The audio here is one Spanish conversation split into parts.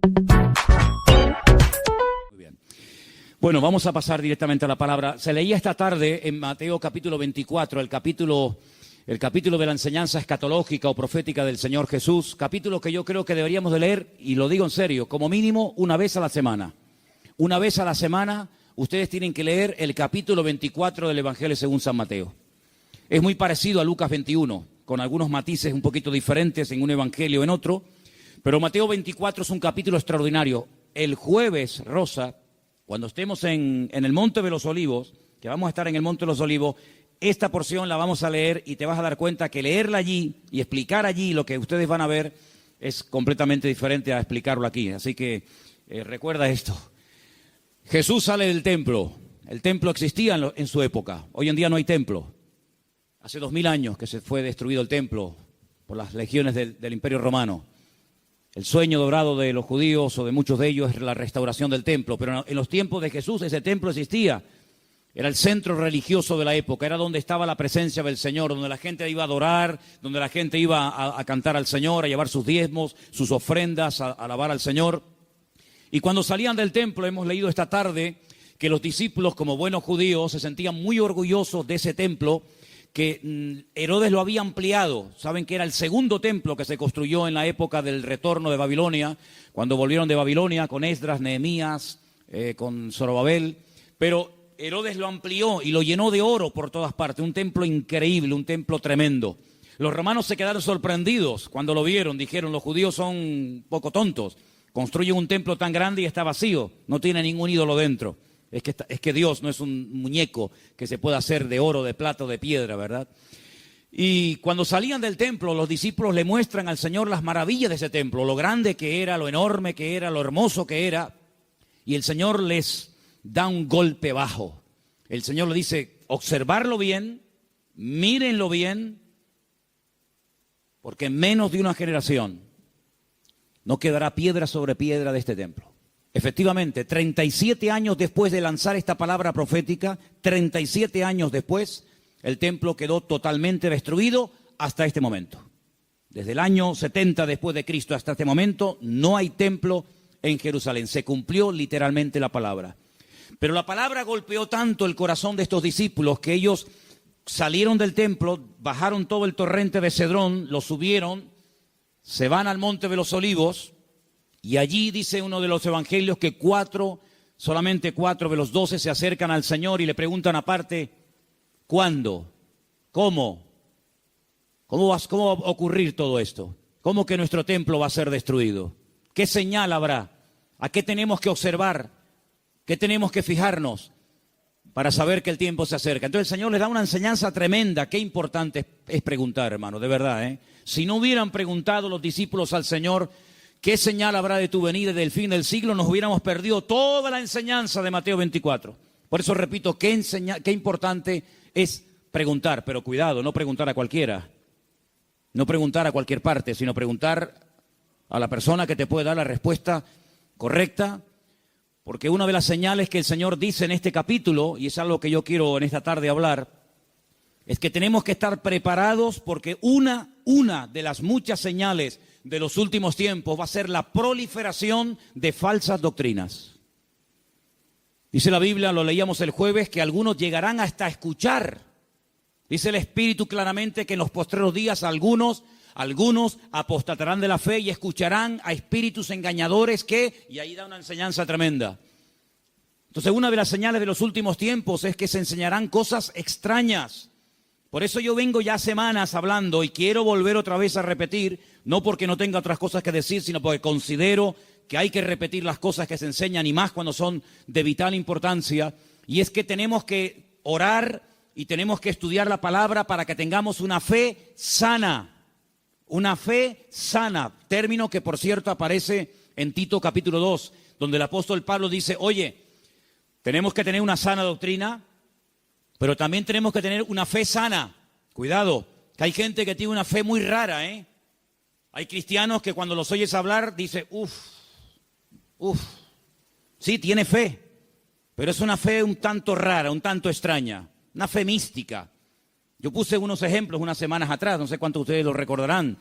Muy bien. Bueno, vamos a pasar directamente a la palabra. Se leía esta tarde en Mateo capítulo 24, el capítulo de la enseñanza escatológica o profética del Señor Jesús, capítulo que yo creo que deberíamos de leer, y lo digo en serio, como mínimo una vez a la semana. Una vez a la semana ustedes tienen que leer el capítulo 24 del Evangelio según San Mateo. Es muy parecido a Lucas 21, con algunos matices un poquito diferentes en un evangelio o en otro, pero Mateo 24 es un capítulo extraordinario. El jueves, Rosa, cuando estemos en el Monte de los Olivos, que vamos a estar en el Monte de los Olivos, esta porción la vamos a leer y te vas a dar cuenta que leerla allí y explicar allí lo que ustedes van a ver es completamente diferente a explicarlo aquí. Así que recuerda esto. Jesús sale del templo. El templo existía en su época. Hoy en día no hay templo. Hace 2000 años que se fue destruido el templo por las legiones del Imperio Romano. El sueño dorado de los judíos o de muchos de ellos es la restauración del templo. Pero en los tiempos de Jesús ese templo existía. Era el centro religioso de la época, era donde estaba la presencia del Señor, donde la gente iba a adorar, donde la gente iba a cantar al Señor, a llevar sus diezmos, sus ofrendas, a alabar al Señor. Y cuando salían del templo, hemos leído esta tarde que los discípulos, como buenos judíos, se sentían muy orgullosos de ese templo, que Herodes lo había ampliado. Saben que era el segundo templo que se construyó en la época del retorno de Babilonia, cuando volvieron de Babilonia con Esdras, Nehemías, con Zorobabel, pero Herodes lo amplió y lo llenó de oro por todas partes, un templo increíble, un templo tremendo. Los romanos se quedaron sorprendidos cuando lo vieron, dijeron, los judíos son un poco tontos, construyen un templo tan grande y está vacío, no tiene ningún ídolo dentro. Es que Dios no es un muñeco que se pueda hacer de oro, de plata o de piedra, ¿verdad? Y cuando salían del templo, los discípulos le muestran al Señor las maravillas de ese templo, lo grande que era, lo enorme que era, lo hermoso que era, y el Señor les da un golpe bajo. El Señor le dice, observarlo bien, mírenlo bien, porque en menos de una generación no quedará piedra sobre piedra de este templo. Efectivamente, 37 años después de lanzar esta palabra profética, 37 años después, el templo quedó totalmente destruido hasta este momento. Desde el año 70 después de Cristo hasta este momento, no hay templo en Jerusalén. Se cumplió literalmente la palabra. Pero la palabra golpeó tanto el corazón de estos discípulos que ellos salieron del templo, bajaron todo el torrente de Cedrón, lo subieron, se van al Monte de los Olivos y allí dice uno de los evangelios que solamente 4 de los 12 se acercan al Señor y le preguntan aparte, ¿cuándo? ¿Cómo? ¿Cómo va a ocurrir todo esto? ¿Cómo que nuestro templo va a ser destruido? ¿Qué señal habrá? ¿A qué tenemos que observar? ¿Qué tenemos que fijarnos para saber que el tiempo se acerca? Entonces el Señor les da una enseñanza tremenda. Qué importante es preguntar, hermano, de verdad, ¿eh? Si no hubieran preguntado los discípulos al Señor, ¿qué señal habrá de tu venida y del fin del siglo? Nos hubiéramos perdido toda la enseñanza de Mateo 24. Por eso repito, qué importante es preguntar. Pero cuidado, no preguntar a cualquiera. No preguntar a cualquier parte, sino preguntar a la persona que te puede dar la respuesta correcta. Porque una de las señales que el Señor dice en este capítulo, y es algo que yo quiero en esta tarde hablar, es que tenemos que estar preparados porque una de las muchas señales de los últimos tiempos va a ser la proliferación de falsas doctrinas. Dice la Biblia, lo leíamos el jueves, que algunos llegarán hasta escuchar. Dice el Espíritu claramente que en los postreros días algunos apostatarán de la fe y escucharán a espíritus engañadores y ahí da una enseñanza tremenda. Entonces, una de las señales de los últimos tiempos es que se enseñarán cosas extrañas. Por eso yo vengo ya semanas hablando y quiero volver otra vez a repetir, no porque no tenga otras cosas que decir, sino porque considero que hay que repetir las cosas que se enseñan y más cuando son de vital importancia. Y es que tenemos que orar y tenemos que estudiar la palabra para que tengamos una fe sana. Una fe sana, término que por cierto aparece en Tito capítulo 2, donde el apóstol Pablo dice, oye, tenemos que tener una sana doctrina, pero también tenemos que tener una fe sana. Cuidado, que hay gente que tiene una fe muy rara, ¿eh? Hay cristianos que cuando los oyes hablar, dice, sí, tiene fe, pero es una fe un tanto rara, un tanto extraña, una fe mística. Yo puse unos ejemplos unas semanas atrás, no sé cuántos de ustedes lo recordarán,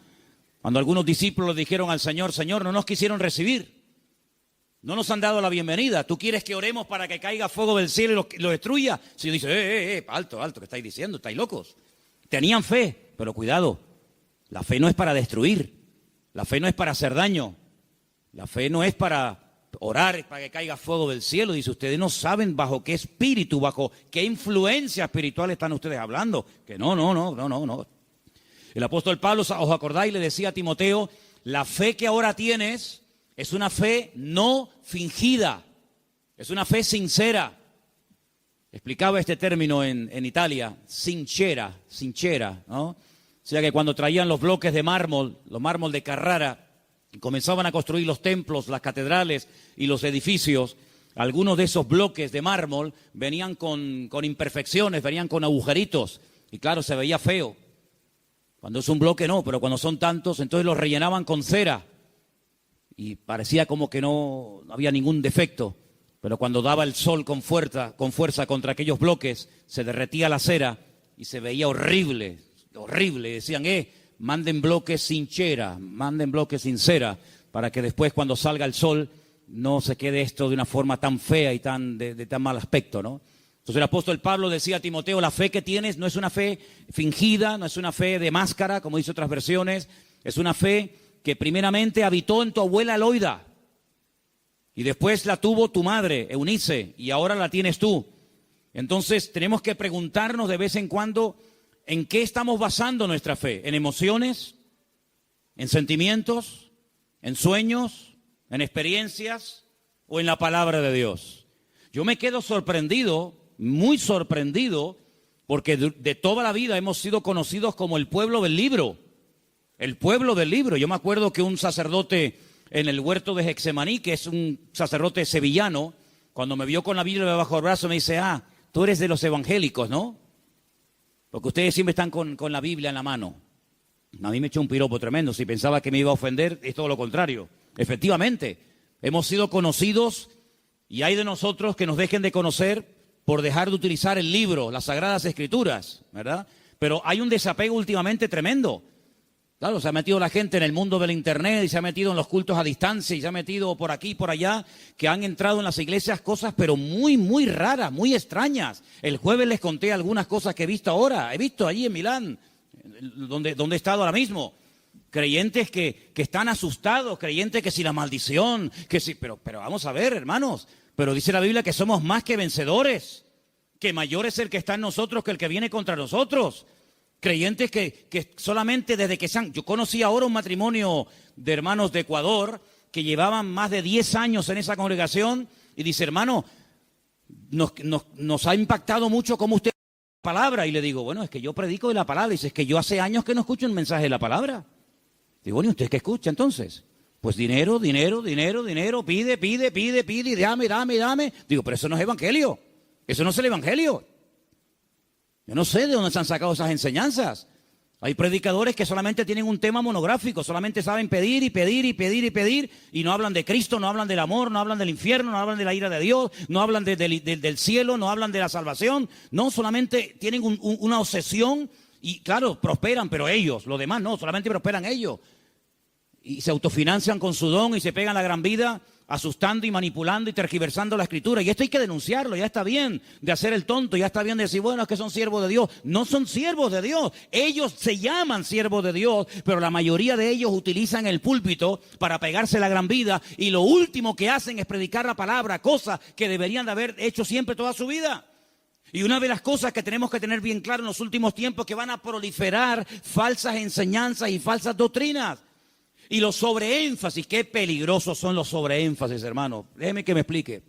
cuando algunos discípulos le dijeron al Señor, Señor, no nos quisieron recibir. No nos han dado la bienvenida. ¿Tú quieres que oremos para que caiga fuego del cielo y lo destruya? Si dice, alto, ¿qué estáis diciendo? ¿Estáis locos? Tenían fe, pero cuidado. La fe no es para destruir. La fe no es para hacer daño. La fe no es para orar para que caiga fuego del cielo. Dice, ustedes no saben bajo qué espíritu, bajo qué influencia espiritual están ustedes hablando. Que no. El apóstol Pablo, ¿os acordáis? Le decía a Timoteo, la fe que ahora tienes es una fe no fingida, es una fe sincera. Explicaba este término en Italia, sincera, ¿no? O sea que cuando traían los bloques de mármol, los mármol de Carrara, y comenzaban a construir los templos, las catedrales y los edificios, algunos de esos bloques de mármol venían con imperfecciones, venían con agujeritos, y claro, se veía feo. Cuando es un bloque no, pero cuando son tantos, entonces los rellenaban con cera. Y parecía como que no había ningún defecto, pero cuando daba el sol con fuerza contra aquellos bloques, se derretía la cera y se veía horrible. Decían, manden bloques sin cera, manden bloques sin cera, para que después cuando salga el sol no se quede esto de una forma tan fea y de tan mal aspecto, ¿no? Entonces el apóstol Pablo decía a Timoteo, la fe que tienes no es una fe fingida, no es una fe de máscara, como dice otras versiones, es una fe que primeramente habitó en tu abuela Loida, y después la tuvo tu madre, Eunice, y ahora la tienes tú. Entonces tenemos que preguntarnos de vez en cuando, ¿en qué estamos basando nuestra fe? ¿En emociones? ¿En sentimientos? ¿En sueños? ¿En experiencias? ¿O en la palabra de Dios? Yo me quedo sorprendido, muy sorprendido, porque de toda la vida hemos sido conocidos como el pueblo del libro. El pueblo del libro. Yo me acuerdo que un sacerdote en el huerto de Getsemaní, que es un sacerdote sevillano, cuando me vio con la Biblia bajo el brazo me dice, tú eres de los evangélicos, ¿no? Porque ustedes siempre están con la Biblia en la mano. A mí me echó un piropo tremendo. Si pensaba que me iba a ofender, es todo lo contrario. Efectivamente, hemos sido conocidos y hay de nosotros que nos dejen de conocer por dejar de utilizar el libro, las Sagradas Escrituras, ¿verdad? Pero hay un desapego últimamente tremendo. Claro, se ha metido la gente en el mundo del internet y se ha metido en los cultos a distancia y se ha metido por aquí y por allá, que han entrado en las iglesias cosas pero muy, muy raras, muy extrañas. El jueves les conté algunas cosas que he visto ahora. He visto allí en Milán, donde he estado ahora mismo. Creyentes que están asustados, creyentes que si la maldición, que si... Pero vamos a ver, hermanos, pero dice la Biblia que somos más que vencedores, que mayor es el que está en nosotros que el que viene contra nosotros. Creyentes que solamente desde que yo conocí ahora un matrimonio de hermanos de Ecuador que llevaban más de 10 años en esa congregación y dice, hermano, nos ha impactado mucho cómo usted la palabra. Y le digo, bueno, es que yo predico de la palabra. Y dice, es que yo hace años que no escucho un mensaje de la palabra. Digo, bueno, ¿y usted qué escucha entonces? Pues dinero, pide, y dame. Digo, pero eso no es evangelio. Eso no es el evangelio. Yo no sé de dónde se han sacado esas enseñanzas. Hay predicadores que solamente tienen un tema monográfico, solamente saben pedir y no hablan de Cristo, no hablan del amor, no hablan del infierno, no hablan de la ira de Dios, no hablan del cielo, no hablan de la salvación. No, solamente tienen una obsesión y claro, prosperan, pero ellos, los demás no, solamente prosperan ellos. Y se autofinancian con su don y se pegan la gran vida asustando y manipulando y tergiversando la Escritura. Y esto hay que denunciarlo. Ya está bien de hacer el tonto, ya está bien de decir, bueno, es que son siervos de Dios. No son siervos de Dios. Ellos se llaman siervos de Dios, pero la mayoría de ellos utilizan el púlpito para pegarse la gran vida y lo último que hacen es predicar la palabra, cosa que deberían de haber hecho siempre toda su vida. Y una de las cosas que tenemos que tener bien claro en los últimos tiempos es que van a proliferar falsas enseñanzas y falsas doctrinas. Y los sobreénfasis, qué peligrosos son los sobreénfasis, hermano. Déjeme que me explique.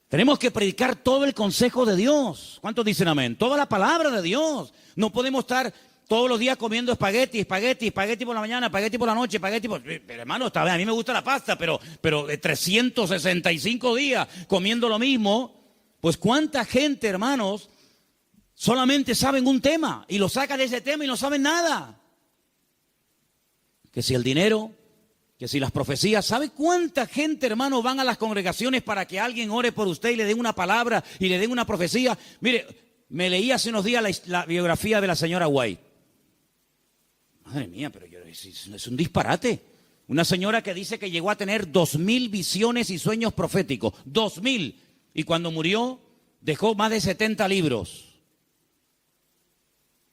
Tenemos que predicar todo el consejo de Dios. ¿Cuántos dicen amén? Toda la palabra de Dios. No podemos estar todos los días comiendo espagueti por la mañana, espagueti por la noche, Pero hermano, está bien, a mí me gusta la pasta, pero de 365 días comiendo lo mismo. Pues cuánta gente, hermanos, solamente saben un tema y lo sacan de ese tema y no saben nada. Que si el dinero, que si las profecías. ¿Sabe cuánta gente, hermano, van a las congregaciones para que alguien ore por usted y le den una palabra y le den una profecía? Mire, me leí hace unos días la biografía de la señora White. Madre mía, pero es un disparate. Una señora que dice que llegó a tener 2000 visiones y sueños proféticos. 2000. Y cuando murió, dejó más de 70 libros.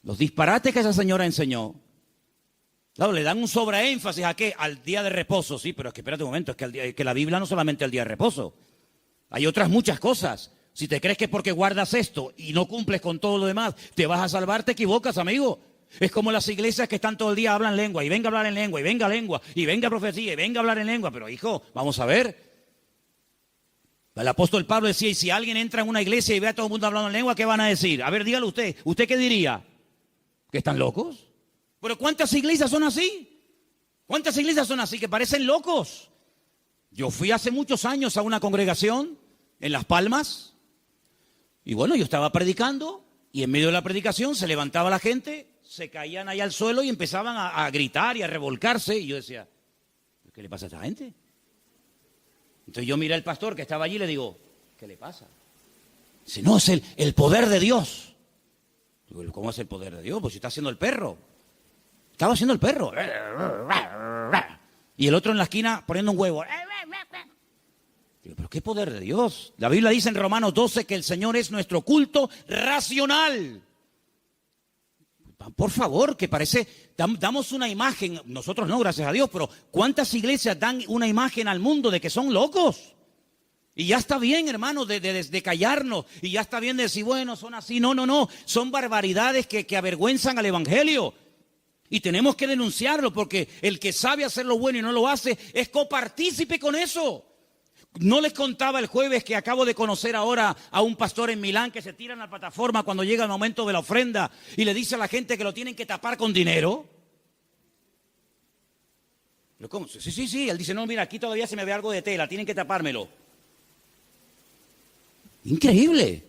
Los disparates que esa señora enseñó. Claro, le dan un sobreénfasis a qué, al día de reposo. Sí, pero es que espérate un momento, es que la Biblia no solamente el día de reposo. Hay otras muchas cosas. Si te crees que porque guardas esto y no cumples con todo lo demás, te vas a salvar, te equivocas, amigo. Es como las iglesias que están todo el día, hablan lengua, y venga a hablar en lengua, y venga lengua, y venga profecía, y venga a hablar en lengua. Pero hijo, vamos a ver. El apóstol Pablo decía, y si alguien entra en una iglesia y ve a todo el mundo hablando en lengua, ¿qué van a decir? A ver, dígalo usted. ¿Usted qué diría? ¿Que están locos? Pero ¿cuántas iglesias son así? ¿Cuántas iglesias son así que parecen locos? Yo fui hace muchos años a una congregación en Las Palmas, y bueno, yo estaba predicando, y en medio de la predicación se levantaba la gente, se caían ahí al suelo y empezaban a gritar y a revolcarse, y yo decía, ¿qué le pasa a esta gente? Entonces yo miré al pastor que estaba allí y le digo, ¿qué le pasa? Dice, no, es el poder de Dios. Digo, ¿cómo es el poder de Dios? Pues si está haciendo el perro. Estaba haciendo el perro. Y el otro en la esquina poniendo un huevo. Digo, ¿pero qué poder de Dios? La Biblia dice en Romanos 12 que el Señor es nuestro culto racional. Por favor, que parece, damos una imagen, nosotros no, gracias a Dios, pero ¿cuántas iglesias dan una imagen al mundo de que son locos? Y ya está bien, hermano, de callarnos, y ya está bien de decir, bueno, son así. No, son barbaridades que avergüenzan al evangelio. Y tenemos que denunciarlo, porque el que sabe hacer lo bueno y no lo hace, es copartícipe con eso. No les contaba el jueves que acabo de conocer ahora a un pastor en Milán que se tira en la plataforma cuando llega el momento de la ofrenda y le dice a la gente que lo tienen que tapar con dinero. ¿Pero cómo? Sí. Él dice, no, mira, aquí todavía se me ve algo de tela, tienen que tapármelo. Increíble.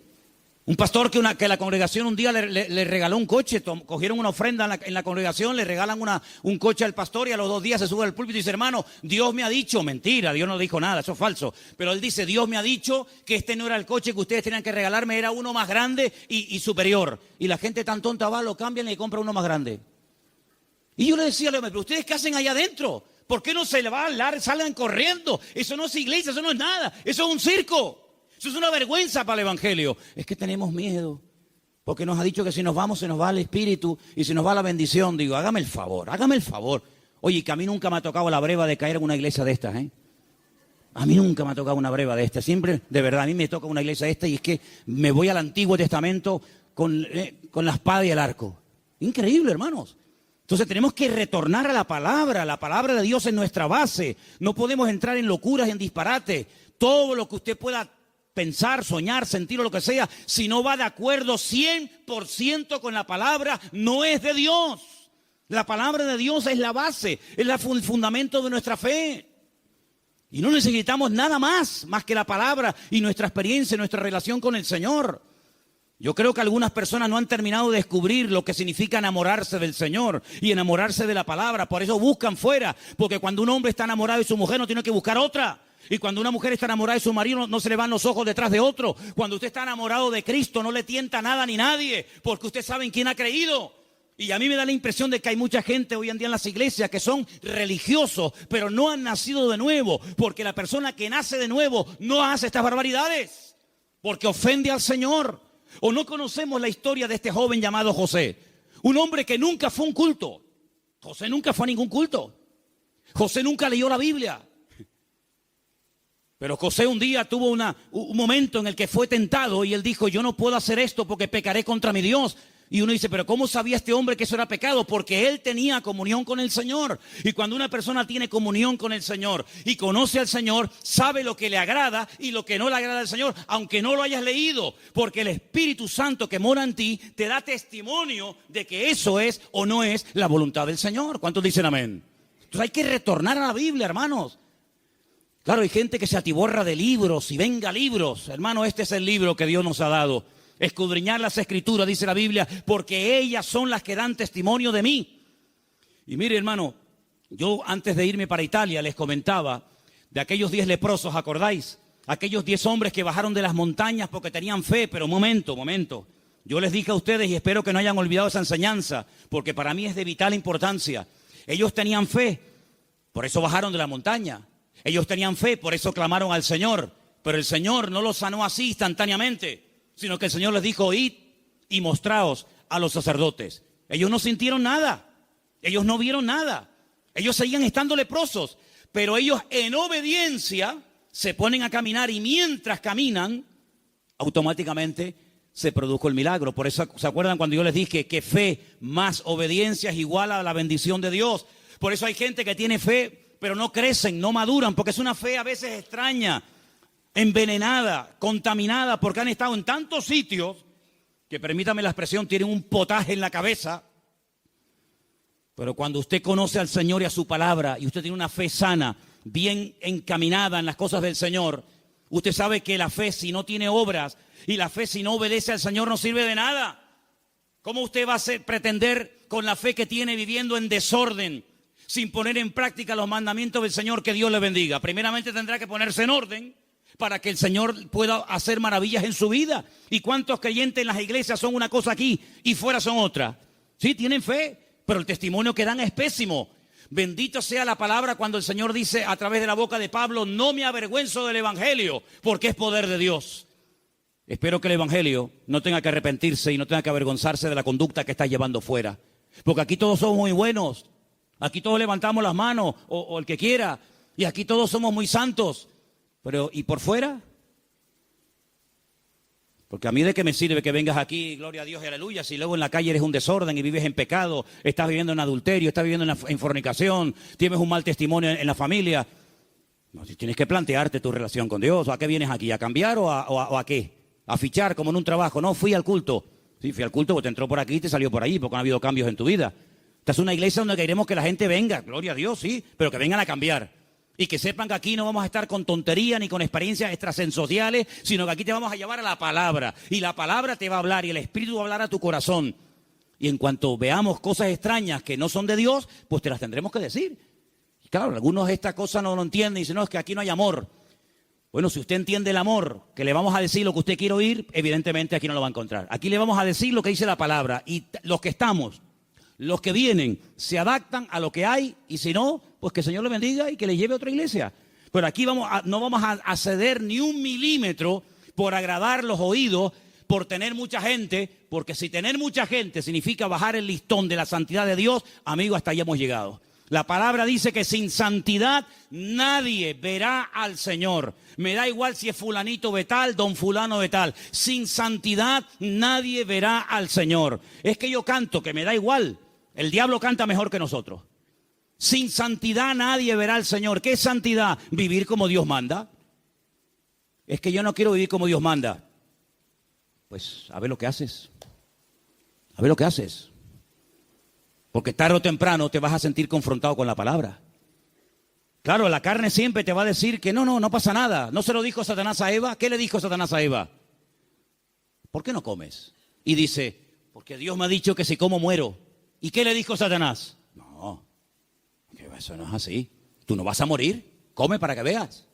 Un pastor que la congregación un día le regaló un coche, cogieron una ofrenda en la congregación, le regalan un coche al pastor y a los 2 días se sube al púlpito y dice, hermano, Dios me ha dicho, mentira, Dios no dijo nada, eso es falso, pero él dice, Dios me ha dicho que este no era el coche que ustedes tenían que regalarme, era uno más grande y superior. Y la gente tan tonta va, lo cambian y le compra uno más grande. Y yo le decía, pero ¿ustedes qué hacen allá adentro? ¿Por qué no se le va a hablar, salgan corriendo? Eso no es iglesia, eso no es nada, eso es un circo. Eso es una vergüenza para el evangelio. Es que tenemos miedo, porque nos ha dicho que si nos vamos se nos va el espíritu y se nos va la bendición. Digo, hágame el favor. Oye, que a mí nunca me ha tocado la breva de caer en una iglesia de estas, ¿eh? A mí nunca me ha tocado una breva de estas. Siempre, de verdad, a mí me toca una iglesia de estas y es que me voy al Antiguo Testamento con la espada y el arco. Increíble, hermanos. Entonces tenemos que retornar a la palabra de Dios es nuestra base. No podemos entrar en locuras, en disparate. Todo lo que usted pueda pensar, soñar, sentir o lo que sea, si no va de acuerdo 100% con la palabra, no es de Dios. La palabra de Dios es la base, es el fundamento de nuestra fe. Y no necesitamos nada más que la palabra y nuestra experiencia, nuestra relación con el Señor. Yo creo que algunas personas no han terminado de descubrir lo que significa enamorarse del Señor y enamorarse de la palabra. Por eso buscan fuera, porque cuando un hombre está enamorado de su mujer no tiene que buscar otra. Y cuando una mujer está enamorada de su marido, no se le van los ojos detrás de otro. Cuando usted está enamorado de Cristo, no le tienta nada ni nadie, porque usted sabe en quién ha creído. Y a mí me da la impresión de que hay mucha gente hoy en día en las iglesias que son religiosos, pero no han nacido de nuevo, porque la persona que nace de nuevo no hace estas barbaridades, porque ofende al Señor. O no conocemos la historia de este joven llamado José, un hombre que nunca fue a un culto. José nunca fue a ningún culto. José nunca leyó la Biblia. Pero José un día tuvo un momento en el que fue tentado y él dijo, yo no puedo hacer esto porque pecaré contra mi Dios. Y uno dice, pero ¿cómo sabía este hombre que eso era pecado? Porque él tenía comunión con el Señor. Y cuando una persona tiene comunión con el Señor y conoce al Señor, sabe lo que le agrada y lo que no le agrada al Señor, aunque no lo hayas leído. Porque el Espíritu Santo que mora en ti te da testimonio de que eso es o no es la voluntad del Señor. ¿Cuántos dicen amén? Entonces hay que retornar a la Biblia, hermanos. Claro, hay gente que se atiborra de libros y venga libros. Hermano, este es el libro que Dios nos ha dado. Escudriñar las Escrituras, dice la Biblia, porque ellas son las que dan testimonio de mí. Y mire, hermano, yo antes de irme para Italia les comentaba de aquellos 10 leprosos, ¿acordáis? Aquellos 10 hombres que bajaron de las montañas porque tenían fe, pero momento. Yo les dije a ustedes y espero que no hayan olvidado esa enseñanza, porque para mí es de vital importancia. Ellos tenían fe. Por eso bajaron de la montaña. Ellos tenían fe, por eso clamaron al Señor. Pero el Señor no los sanó así instantáneamente, sino que el Señor les dijo, id y mostraos a los sacerdotes. Ellos no sintieron nada, ellos no vieron nada, ellos seguían estando leprosos, pero ellos en obediencia se ponen a caminar y mientras caminan, automáticamente se produjo el milagro. Por eso, ¿se acuerdan cuando yo les dije que fe más obediencia es igual a la bendición de Dios? Por eso hay gente que tiene fe, pero no crecen, no maduran, porque es una fe a veces extraña, envenenada, contaminada, porque han estado en tantos sitios que, permítame la expresión, tienen un potaje en la cabeza. Pero cuando usted conoce al Señor y a su palabra, y usted tiene una fe sana, bien encaminada en las cosas del Señor, usted sabe que la fe, si no tiene obras, y la fe, si no obedece al Señor, no sirve de nada. ¿Cómo usted va a pretender, con la fe que tiene, viviendo en desorden, sin poner en práctica los mandamientos del Señor, que Dios le bendiga? Primeramente tendrá que ponerse en orden para que el Señor pueda hacer maravillas en su vida. ¿Y cuántos creyentes en las iglesias son una cosa aquí y fuera son otra? Sí, tienen fe, pero el testimonio que dan es pésimo. Bendito sea la palabra cuando el Señor dice a través de la boca de Pablo, no me avergüenzo del Evangelio, porque es poder de Dios. Espero que el Evangelio no tenga que arrepentirse y no tenga que avergonzarse de la conducta que está llevando fuera. Porque aquí todos somos muy buenos, aquí todos levantamos las manos, o el que quiera, y aquí todos somos muy santos. Pero, ¿y por fuera? Porque a mí de qué me sirve que vengas aquí, gloria a Dios y aleluya, si luego en la calle eres un desorden y vives en pecado, estás viviendo en adulterio, estás viviendo en fornicación, tienes un mal testimonio en la familia. No, tienes que plantearte tu relación con Dios. ¿A qué vienes aquí? ¿A cambiar o a qué? ¿A fichar como en un trabajo? No, fui al culto. Sí, fui al culto porque te entró por aquí y te salió por allí, porque no ha habido cambios en tu vida. Esta es una iglesia donde queremos que la gente venga, gloria a Dios, sí, pero que vengan a cambiar. Y que sepan que aquí no vamos a estar con tontería ni con experiencias extrasensoriales, sino que aquí te vamos a llevar a la palabra. Y la palabra te va a hablar y el Espíritu va a hablar a tu corazón. Y en cuanto veamos cosas extrañas que no son de Dios, pues te las tendremos que decir. Y claro, algunos esta cosa no lo entienden y dicen, no, es que aquí no hay amor. Bueno, si usted entiende el amor, que le vamos a decir lo que usted quiere oír, evidentemente aquí no lo va a encontrar. Aquí le vamos a decir lo que dice la palabra. Y los que estamos, los que vienen, se adaptan a lo que hay, y si no, pues que el Señor le bendiga y que le lleve a otra iglesia. Pero aquí no vamos a ceder ni un milímetro por agradar los oídos, por tener mucha gente, porque si tener mucha gente significa bajar el listón de la santidad de Dios, amigo, hasta ahí hemos llegado. La palabra dice que sin santidad nadie verá al Señor. Me da igual si es fulanito de tal, don fulano de tal. Sin santidad nadie verá al Señor. Es que yo canto, que me da igual. El diablo canta mejor que nosotros. Sin santidad nadie verá al Señor. ¿Qué es santidad? Vivir como Dios manda. Es que yo no quiero vivir como Dios manda. Pues a ver lo que haces. A ver lo que haces. Porque tarde o temprano te vas a sentir confrontado con la palabra. Claro, la carne siempre te va a decir que no pasa nada. ¿No se lo dijo Satanás a Eva? ¿Qué le dijo Satanás a Eva? ¿Por qué no comes? Y dice, porque Dios me ha dicho que si como muero. ¿Y qué le dijo Satanás? No, que eso no es así. Tú no vas a morir, come para que veas.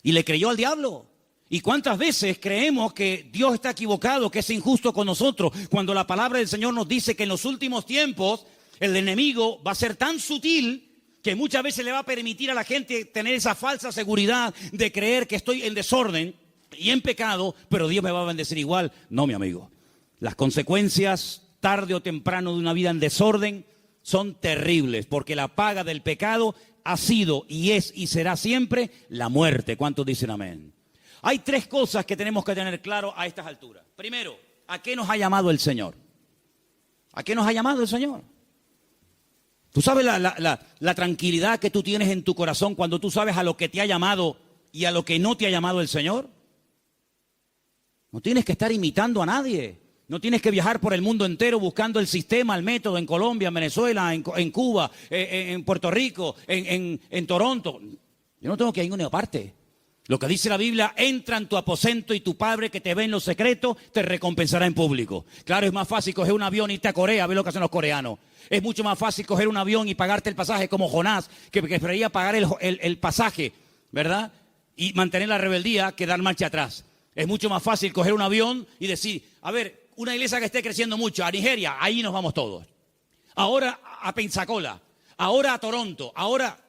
Y le creyó al diablo. ¿Y cuántas veces creemos que Dios está equivocado, que es injusto con nosotros, cuando la palabra del Señor nos dice que en los últimos tiempos el enemigo va a ser tan sutil que muchas veces le va a permitir a la gente tener esa falsa seguridad de creer que estoy en desorden y en pecado, pero Dios me va a bendecir igual? No, mi amigo. Las consecuencias, tarde o temprano, de una vida en desorden son terribles, porque la paga del pecado ha sido y es y será siempre la muerte. ¿Cuántos dicen amén? Hay tres cosas que tenemos que tener claro a estas alturas. Primero, ¿a qué nos ha llamado el Señor? ¿A qué nos ha llamado el Señor? ¿Tú sabes la tranquilidad que tú tienes en tu corazón cuando tú sabes a lo que te ha llamado y a lo que no te ha llamado el Señor? No tienes que estar imitando a nadie. No tienes que viajar por el mundo entero buscando el sistema, el método en Colombia, en Venezuela, en Cuba, en Puerto Rico, en Toronto. Yo no tengo que ir a ninguna parte. Lo que dice la Biblia, entra en tu aposento y tu Padre que te ve en lo secreto te recompensará en público. Claro, es más fácil coger un avión y irte a Corea, a ver lo que hacen los coreanos. Es mucho más fácil coger un avión y pagarte el pasaje como Jonás, que preferiría pagar el pasaje, ¿verdad? Y mantener la rebeldía que dar marcha atrás. Es mucho más fácil coger un avión y decir, a ver, una iglesia que esté creciendo mucho, a Nigeria, ahí nos vamos todos. Ahora a Pensacola, ahora a Toronto, ahora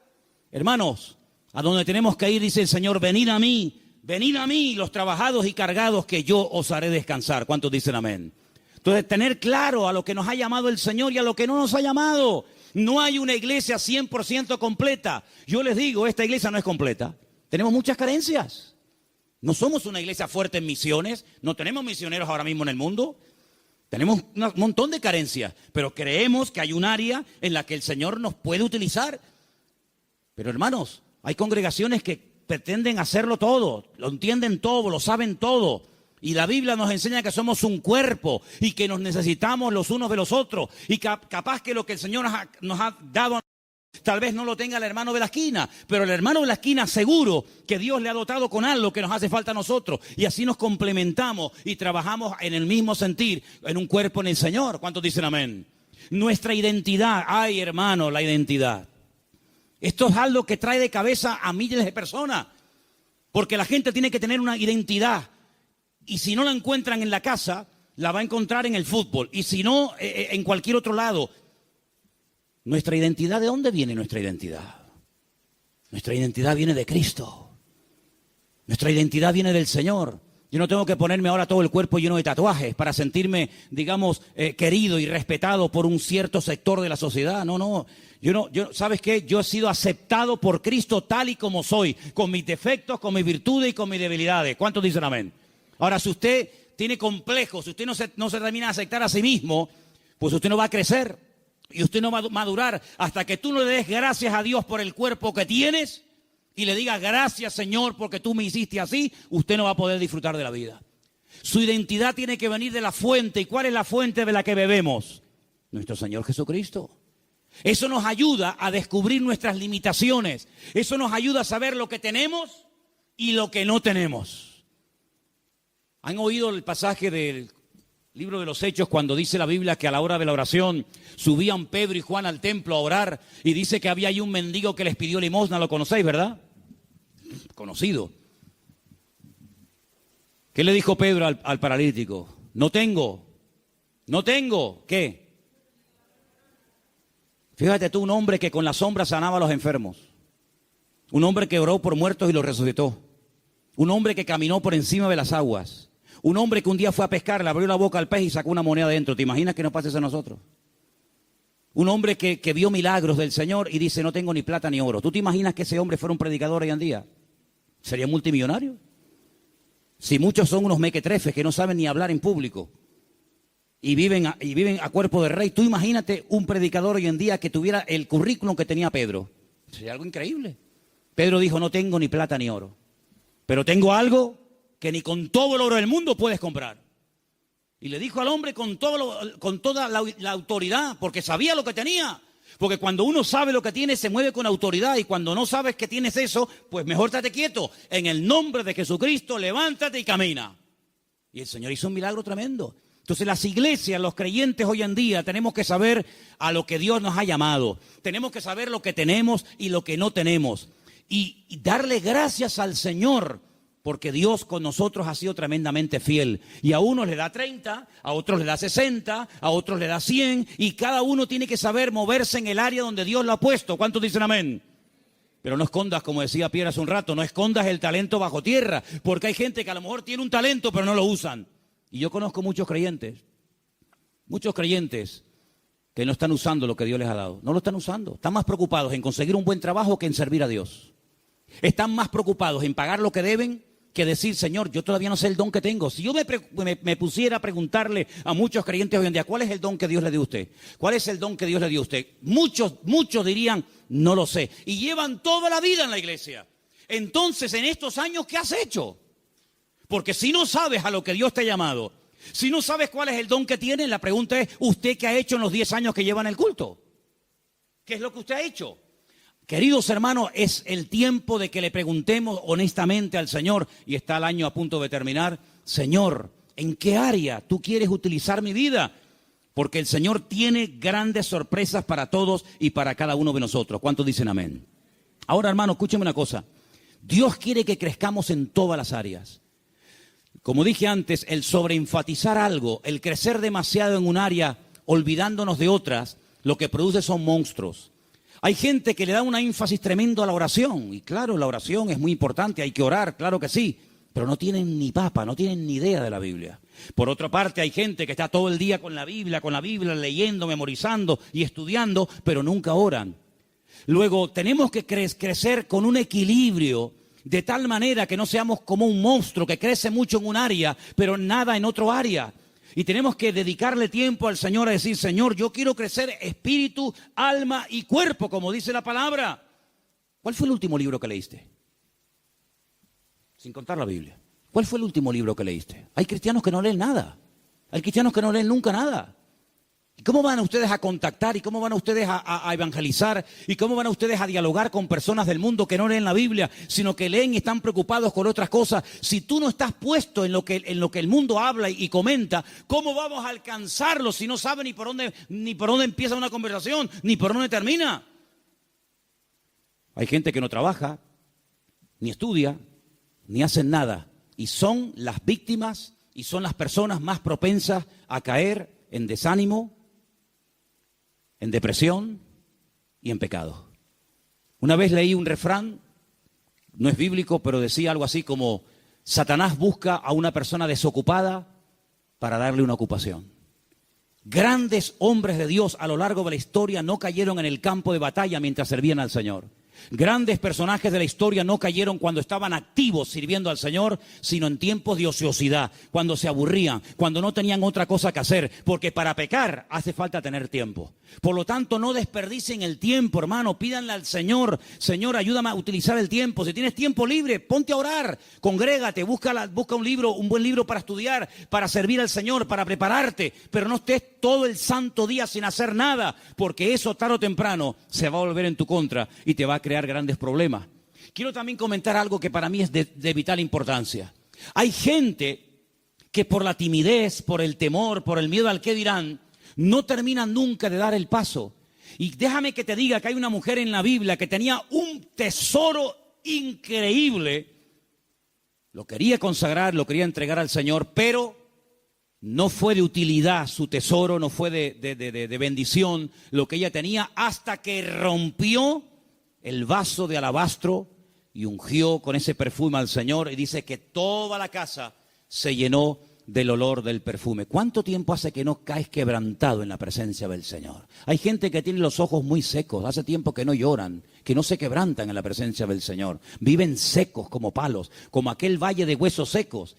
Hermanos, a donde tenemos que ir, dice el Señor, venid a mí los trabajados y cargados, que yo os haré descansar. ¿Cuántos dicen amén? Entonces, tener claro a lo que nos ha llamado el Señor y a lo que no nos ha llamado. No hay una iglesia 100% completa. Yo les digo, esta iglesia no es completa. Tenemos muchas carencias. No somos una iglesia fuerte en misiones. No tenemos misioneros ahora mismo en el mundo. Tenemos un montón de carencias. Pero creemos que hay un área en la que el Señor nos puede utilizar. Pero hermanos, hay congregaciones que pretenden hacerlo todo. Lo entienden todo, lo saben todo. Y la Biblia nos enseña que somos un cuerpo y que nos necesitamos los unos de los otros. Y capaz que lo que el Señor nos ha dado, tal vez no lo tenga el hermano de la esquina, pero el hermano de la esquina seguro que Dios le ha dotado con algo que nos hace falta a nosotros. Y así nos complementamos y trabajamos en el mismo sentir, en un cuerpo en el Señor. ¿Cuántos dicen amén? Nuestra identidad, ay hermano, la identidad. Esto es algo que trae de cabeza a miles de personas. Porque la gente tiene que tener una identidad. Y si no la encuentran en la casa, la va a encontrar en el fútbol. Y si no, en cualquier otro lado. ¿Nuestra identidad? ¿De dónde viene nuestra identidad? Nuestra identidad viene de Cristo. Nuestra identidad viene del Señor. Yo no tengo que ponerme ahora todo el cuerpo lleno de tatuajes para sentirme, digamos, querido y respetado por un cierto sector de la sociedad. No. ¿Sabes qué? Yo he sido aceptado por Cristo tal y como soy, con mis defectos, con mis virtudes y con mis debilidades. ¿Cuántos dicen amén? Ahora, si usted tiene complejos, si usted no se termina de aceptar a sí mismo, pues usted no va a crecer y usted no va a madurar hasta que tú no le des gracias a Dios por el cuerpo que tienes y le digas gracias, Señor, porque tú me hiciste así. Usted no va a poder disfrutar de la vida. Su identidad tiene que venir de la fuente. ¿Y cuál es la fuente de la que bebemos? Nuestro Señor Jesucristo. Eso nos ayuda a descubrir nuestras limitaciones. Eso nos ayuda a saber lo que tenemos y lo que no tenemos. ¿Han oído el pasaje del libro de los Hechos cuando dice la Biblia que a la hora de la oración subían Pedro y Juan al templo a orar y dice que había ahí un mendigo que les pidió limosna? Lo conocéis, ¿verdad? Conocido. ¿Qué le dijo Pedro al paralítico? No tengo. ¿Qué? Fíjate tú, un hombre que con la sombra sanaba a los enfermos. Un hombre que oró por muertos y los resucitó. Un hombre que caminó por encima de las aguas. Un hombre que un día fue a pescar, le abrió la boca al pez y sacó una moneda dentro. ¿Te imaginas que nos pase eso a nosotros? Un hombre que vio milagros del Señor y dice, no tengo ni plata ni oro. ¿Tú te imaginas que ese hombre fuera un predicador hoy en día? ¿Sería multimillonario? Si muchos son unos mequetrefes que no saben ni hablar en público y viven a cuerpo de rey, tú imagínate un predicador hoy en día que tuviera el currículum que tenía Pedro. Sería algo increíble. Pedro dijo, no tengo ni plata ni oro, pero tengo algo que ni con todo el oro del mundo puedes comprar. Y le dijo al hombre con toda la autoridad, porque sabía lo que tenía. Porque cuando uno sabe lo que tiene, se mueve con autoridad. Y cuando no sabes que tienes eso, pues mejor estate quieto. En el nombre de Jesucristo, levántate y camina. Y el Señor hizo un milagro tremendo. Entonces las iglesias, los creyentes hoy en día, tenemos que saber a lo que Dios nos ha llamado. Tenemos que saber lo que tenemos y lo que no tenemos. Y darle gracias al Señor, porque Dios con nosotros ha sido tremendamente fiel. Y a unos le da 30, a otros le da 60, a otros le da 100. Y cada uno tiene que saber moverse en el área donde Dios lo ha puesto. ¿Cuántos dicen amén? Pero no escondas, como decía Pierre hace un rato, no escondas el talento bajo tierra. Porque hay gente que a lo mejor tiene un talento, pero no lo usan. Y yo conozco muchos creyentes que no están usando lo que Dios les ha dado. No lo están usando. Están más preocupados en conseguir un buen trabajo que en servir a Dios. Están más preocupados en pagar lo que deben que decir, Señor, yo todavía no sé el don que tengo. Si yo me pusiera a preguntarle a muchos creyentes hoy en día, ¿cuál es el don que Dios le dio a usted? ¿Cuál es el don que Dios le dio a usted? Muchos dirían, no lo sé. Y llevan toda la vida en la iglesia. Entonces, en estos años, ¿qué has hecho? Porque si no sabes a lo que Dios te ha llamado, si no sabes cuál es el don que tienes, la pregunta es, ¿usted qué ha hecho en los 10 años que lleva en el culto? ¿Qué es lo que usted ha hecho? Queridos hermanos, es el tiempo de que le preguntemos honestamente al Señor, y está el año a punto de terminar, Señor, ¿en qué área tú quieres utilizar mi vida? Porque el Señor tiene grandes sorpresas para todos y para cada uno de nosotros. ¿Cuántos dicen amén? Ahora, hermano, escúcheme una cosa. Dios quiere que crezcamos en todas las áreas. Como dije antes, el sobreenfatizar algo, el crecer demasiado en un área, olvidándonos de otras, lo que produce son monstruos. Hay gente que le da un énfasis tremendo a la oración. Y claro, la oración es muy importante, hay que orar, claro que sí. Pero no tienen ni papa, no tienen ni idea de la Biblia. Por otra parte, hay gente que está todo el día con la Biblia, leyendo, memorizando y estudiando, pero nunca oran. Luego, tenemos que crecer con un equilibrio, de tal manera que no seamos como un monstruo que crece mucho en un área, pero nada en otro área. Y tenemos que dedicarle tiempo al Señor a decir, Señor, yo quiero crecer espíritu, alma y cuerpo, como dice la palabra. ¿Cuál fue el último libro que leíste? Sin contar la Biblia. ¿Cuál fue el último libro que leíste? Hay cristianos que no leen nada. Hay cristianos que no leen nunca nada. ¿Y cómo van ustedes a contactar? ¿Y cómo van ustedes a evangelizar? ¿Y cómo van ustedes a dialogar con personas del mundo que no leen la Biblia, sino que leen y están preocupados con otras cosas? Si tú no estás puesto en lo que el mundo habla y comenta, ¿cómo vamos a alcanzarlo si no sabe ni por dónde empieza una conversación, ni por dónde termina? Hay gente que no trabaja, ni estudia, ni hacen nada. Y son las víctimas y son las personas más propensas a caer en desánimo, en depresión y en pecado. Una vez leí un refrán, no es bíblico, pero decía algo así como: Satanás busca a una persona desocupada para darle una ocupación. Grandes hombres de Dios a lo largo de la historia no cayeron en el campo de batalla mientras servían al Señor. Grandes personajes de la historia no cayeron cuando estaban activos sirviendo al Señor, sino en tiempos de ociosidad, cuando se aburrían, cuando no tenían otra cosa que hacer, porque para pecar hace falta tener tiempo. Por lo tanto, no desperdicien el tiempo, hermano, pídanle al Señor, Señor, ayúdame a utilizar el tiempo. Si tienes tiempo libre, ponte a orar, congrégate, busca un libro, un buen libro para estudiar, para servir al Señor, para prepararte, pero no estés todo el santo día sin hacer nada, porque eso tarde o temprano se va a volver en tu contra y te va a crear grandes problemas. Quiero también comentar algo que para mí es de vital importancia. Hay gente que por la timidez, por el temor, por el miedo al qué dirán, no terminan nunca de dar el paso. Y déjame que te diga que hay una mujer en la Biblia que tenía un tesoro increíble, lo quería consagrar, lo quería entregar al Señor, pero no fue de utilidad su tesoro, no fue de bendición lo que ella tenía, hasta que rompió el vaso de alabastro y ungió con ese perfume al Señor, y dice que toda la casa se llenó del olor del perfume. ¿Cuánto tiempo hace que no caes quebrantado en la presencia del Señor? Hay gente que tiene los ojos muy secos, hace tiempo que no lloran, que no se quebrantan en la presencia del Señor. Viven secos como palos, como aquel valle de huesos secos,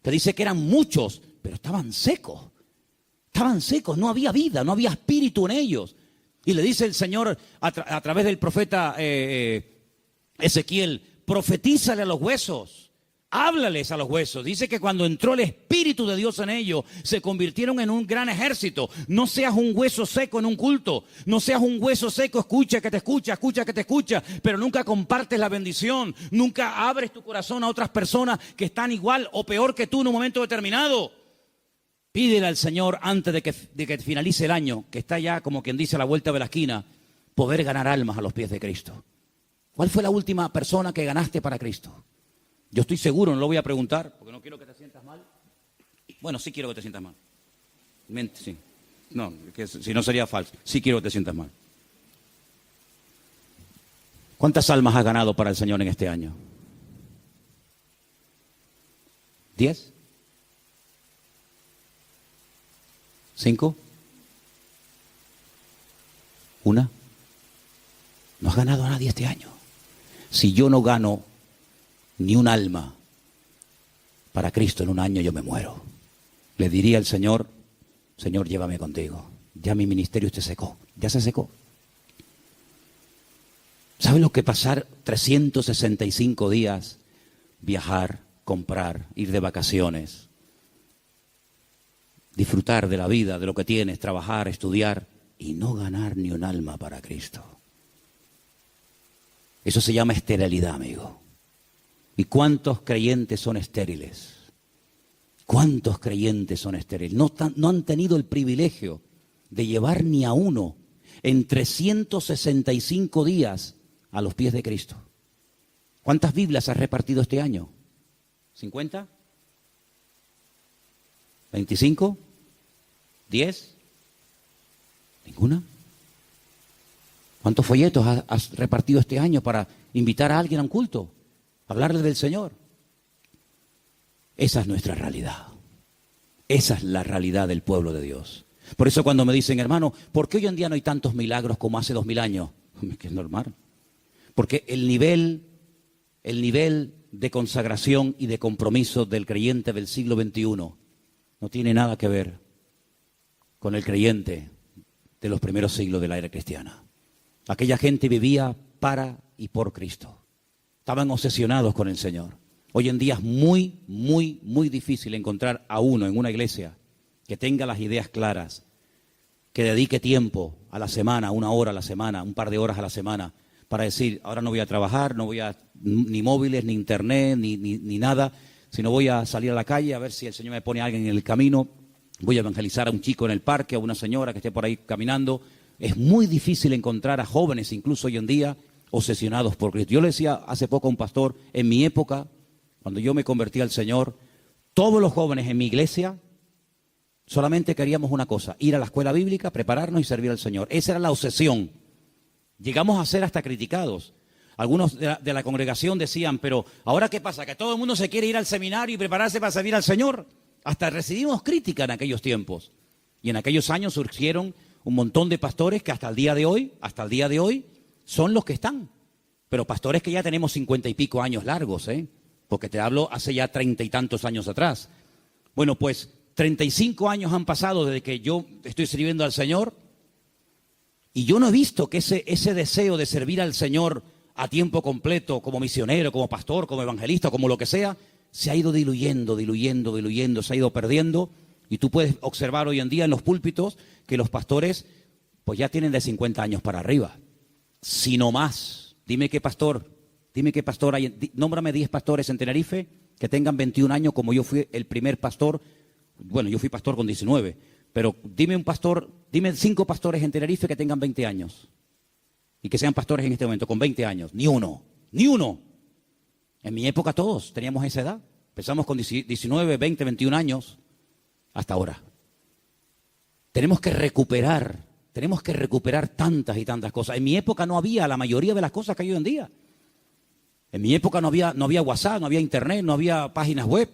que dice que eran muchos, pero estaban secos. Estaban secos, no había vida, no había espíritu en ellos. Y le dice el Señor a través del profeta Ezequiel: profetízale a los huesos, háblales a los huesos. Dice que cuando entró el Espíritu de Dios en ellos, se convirtieron en un gran ejército. No seas un hueso seco en un culto, no seas un hueso seco, escucha que te escucha, pero nunca compartes la bendición, nunca abres tu corazón a otras personas que están igual o peor que tú en un momento determinado. Pídele al Señor antes de que finalice el año, que está ya como quien dice a la vuelta de la esquina, poder ganar almas a los pies de Cristo. ¿Cuál fue la última persona que ganaste para Cristo? Yo estoy seguro, no lo voy a preguntar, porque no quiero que te sientas mal. Bueno, sí quiero que te sientas mal. Sí. No, que si no sería falso. Sí quiero que te sientas mal. ¿Cuántas almas has ganado para el Señor en este año? ¿10? ¿5? ¿1? No has ganado a nadie este año. Si yo no gano ni un alma para Cristo en un año, yo me muero. Le diría al Señor: Señor, llévame contigo. Ya mi ministerio se secó. Ya se secó. ¿Sabe lo que pasar 365 días? Viajar, comprar, ir de vacaciones, disfrutar de la vida, de lo que tienes, trabajar, estudiar y no ganar ni un alma para Cristo. Eso se llama esterilidad, amigo. ¿Y cuántos creyentes son estériles? ¿Cuántos creyentes son estériles? No han tenido el privilegio de llevar ni a uno en 365 días a los pies de Cristo. ¿Cuántas Biblias has repartido este año? ¿50? ¿25? ¿10? ¿Ninguna? ¿Cuántos folletos has repartido este año para invitar a alguien a un culto? Hablarle del Señor. Esa es nuestra realidad. Esa es la realidad del pueblo de Dios. Por eso cuando me dicen, hermano, ¿por qué hoy en día no hay tantos milagros como hace 2000 años? Que es normal. Porque el nivel de consagración y de compromiso del creyente del siglo XXI no tiene nada que ver con el creyente de los primeros siglos de la era cristiana. Aquella gente vivía para y por Cristo. Estaban obsesionados con el Señor. Hoy en día es muy, muy, muy difícil encontrar a uno en una iglesia que tenga las ideas claras, que dedique tiempo a la semana, 1 hora a la semana, un par de horas a la semana, para decir, ahora no voy a trabajar, no voy a ni móviles, ni internet, ni nada, sino voy a salir a la calle a ver si el Señor me pone a alguien en el camino, voy a evangelizar a un chico en el parque, a una señora que esté por ahí caminando. Es muy difícil encontrar a jóvenes, incluso hoy en día, obsesionados por Cristo. Yo le decía hace poco a un pastor, en mi época, cuando yo me convertí al Señor, todos los jóvenes en mi iglesia solamente queríamos una cosa, ir a la escuela bíblica, prepararnos y servir al Señor. Esa era la obsesión. Llegamos a ser hasta criticados. Algunos de la congregación decían, pero ¿ahora qué pasa? ¿Que todo el mundo se quiere ir al seminario y prepararse para servir al Señor? Hasta recibimos crítica en aquellos tiempos. Y en aquellos años surgieron un montón de pastores que hasta el día de hoy, son los que están. Pero pastores que ya tenemos 50 y pico años largos, porque te hablo hace ya 30 y tantos años atrás. Bueno, pues 35 años han pasado desde que yo estoy sirviendo al Señor y yo no he visto que ese deseo de servir al Señor a tiempo completo, como misionero, como pastor, como evangelista, como lo que sea, se ha ido diluyendo, se ha ido perdiendo. Y tú puedes observar hoy en día en los púlpitos que los pastores pues ya tienen de 50 años para arriba, si no más. Dime qué pastor hay, nómbrame 10 pastores en Tenerife que tengan 21 años como yo fui el primer pastor. Bueno, yo fui pastor con 19, pero dime 5 pastores en Tenerife que tengan 20 años y que sean pastores en este momento con 20 años. Ni uno. En mi época todos teníamos esa edad. Empezamos con 19, 20, 21 años hasta ahora. Tenemos que recuperar tantas y tantas cosas. En mi época no había la mayoría de las cosas que hay hoy en día. En mi época no había WhatsApp, no había internet, no había páginas web.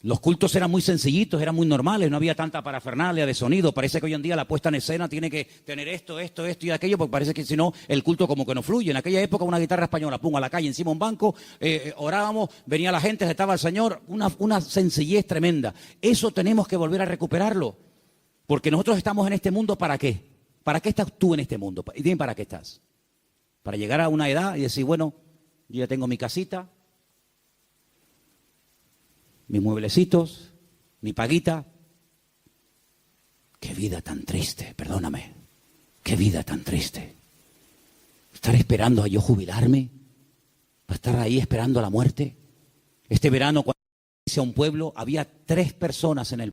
Los cultos eran muy sencillitos, eran muy normales, no había tanta parafernalia de sonido. Parece que hoy en día la puesta en escena tiene que tener esto y aquello, porque parece que si no, el culto como que no fluye. En aquella época una guitarra española, pum, a la calle, encima un banco, orábamos, venía la gente, estaba el Señor, una sencillez tremenda. Eso tenemos que volver a recuperarlo, porque nosotros estamos en este mundo, ¿para qué? ¿Para qué estás tú en este mundo? Y dime, ¿para qué estás? Para llegar a una edad y decir, bueno, yo ya tengo mi casita, mis mueblecitos, mi paguita. Qué vida tan triste, perdóname. Qué vida tan triste. Estar esperando a yo jubilarme, para estar ahí esperando a la muerte. Este verano, cuando hice a un pueblo, había 3 personas en el